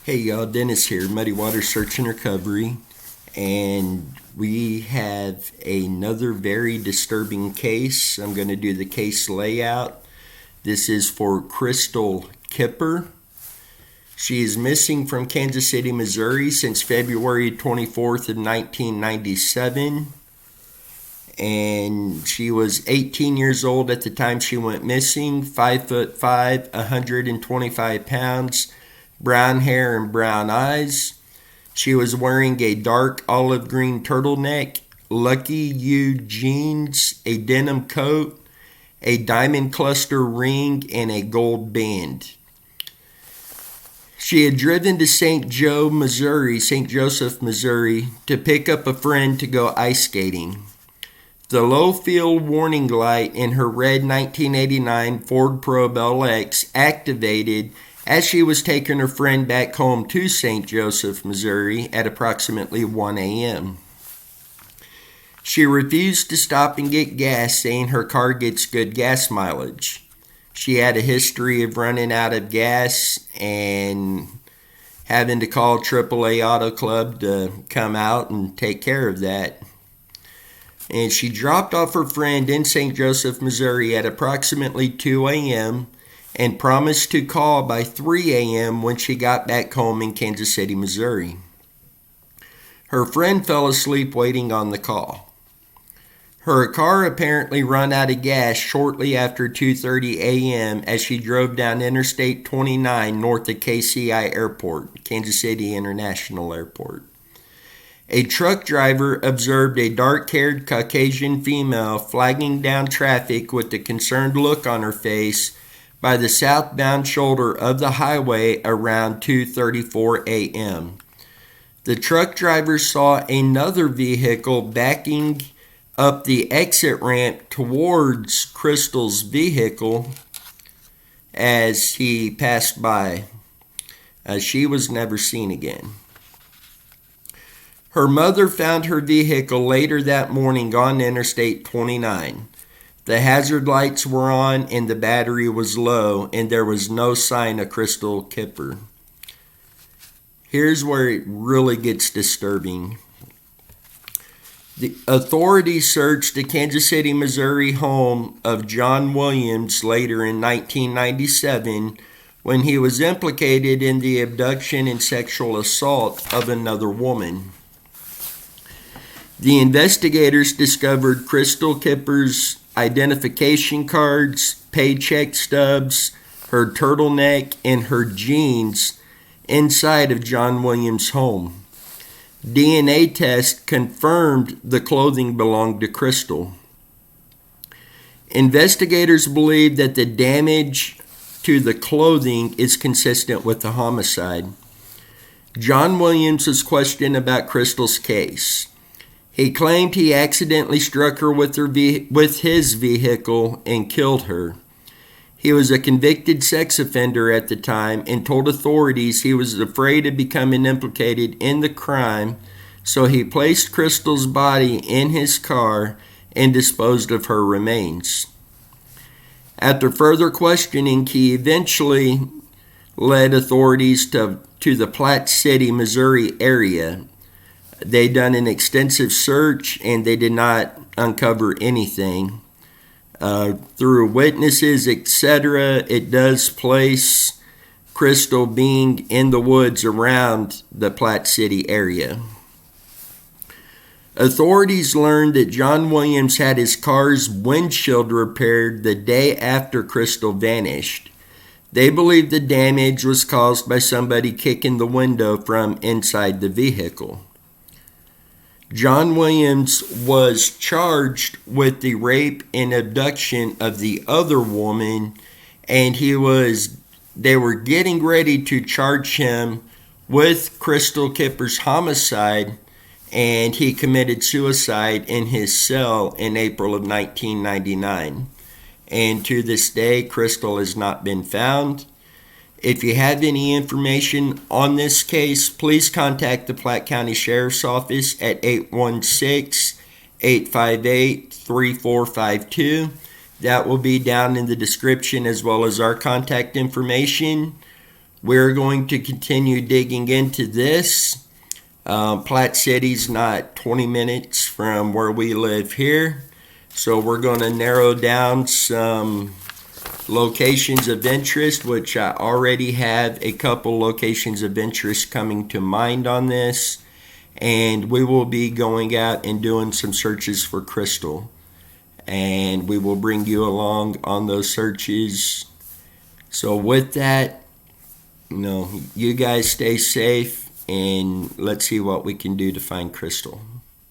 Hey y'all, Dennis here, Muddy Water Search and Recovery, and we have another very disturbing case. I'm going to do the case layout. This is for Crystal Kipper. She is missing from Kansas City, Missouri since February 24th of 1997, and she was 18 years old at the time she went missing, 5'5", 125 pounds, brown hair and brown eyes. She was wearing a dark olive green turtleneck, Lucky You jeans, a denim coat, a diamond cluster ring, and a gold band. She had driven to St. Joseph, Missouri, to pick up a friend to go ice skating. The low field warning light in her red 1989 Ford Probe LX activated as she was taking her friend back home to St. Joseph, Missouri at approximately 1 a.m. She refused to stop and get gas, saying her car gets good gas mileage. She had a history of running out of gas and having to call AAA Auto Club to come out and take care of that. And she dropped off her friend in St. Joseph, Missouri at approximately 2 a.m., and promised to call by 3 a.m. when she got back home in Kansas City, Missouri. Her friend fell asleep waiting on the call. Her car apparently ran out of gas shortly after 2:30 a.m. as she drove down Interstate 29 north of KCI Airport, Kansas City International Airport. A truck driver observed a dark-haired Caucasian female flagging down traffic with a concerned look on her face by the southbound shoulder of the highway around 2:34 a.m. The truck driver saw another vehicle backing up the exit ramp towards Crystal's vehicle as he passed by. She was never seen again. Her mother found her vehicle later that morning on Interstate 29. The hazard lights were on and the battery was low, and there was no sign of Crystal Kipper. Here's where it really gets disturbing. The authorities searched the Kansas City, Missouri home of John Williams later in 1997 when he was implicated in the abduction and sexual assault of another woman. The investigators discovered Crystal Kipper's identification cards, paycheck stubs, her turtleneck, and her jeans inside of John Williams' home. DNA test confirmed the clothing belonged to Crystal. Investigators believe that the damage to the clothing is consistent with the homicide. John Williams was questioned about Crystal's case. He claimed he accidentally struck her with his vehicle and killed her. He was a convicted sex offender at the time and told authorities he was afraid of becoming implicated in the crime, so he placed Crystal's body in his car and disposed of her remains. After further questioning, he eventually led authorities to the Platte City, Missouri area. They done an extensive search and they did not uncover anything. Through witnesses, etc., it does place Crystal being in the woods around the Platte City area. Authorities learned that John Williams had his car's windshield repaired the day after Crystal vanished. They believe the damage was caused by somebody kicking the window from inside the vehicle. John Williams was charged with the rape and abduction of the other woman, and they were getting ready to charge him with Crystal Kipper's homicide, and he committed suicide in his cell in April of 1999. And to this day, Crystal has not been found. If you have any information on this case, please contact the Platte County Sheriff's Office at 816-858-3452. That will be down in the description, as well as our contact information. we're going to continue digging into this. Platte City's not 20 minutes from where we live here, so we're going to narrow down some locations of interest, which I already have a couple locations of interest coming to mind on this, and we will be going out and doing some searches for crystal, and we will bring you along on those searches. So with that, you guys stay safe, and let's see what we can do to find crystal.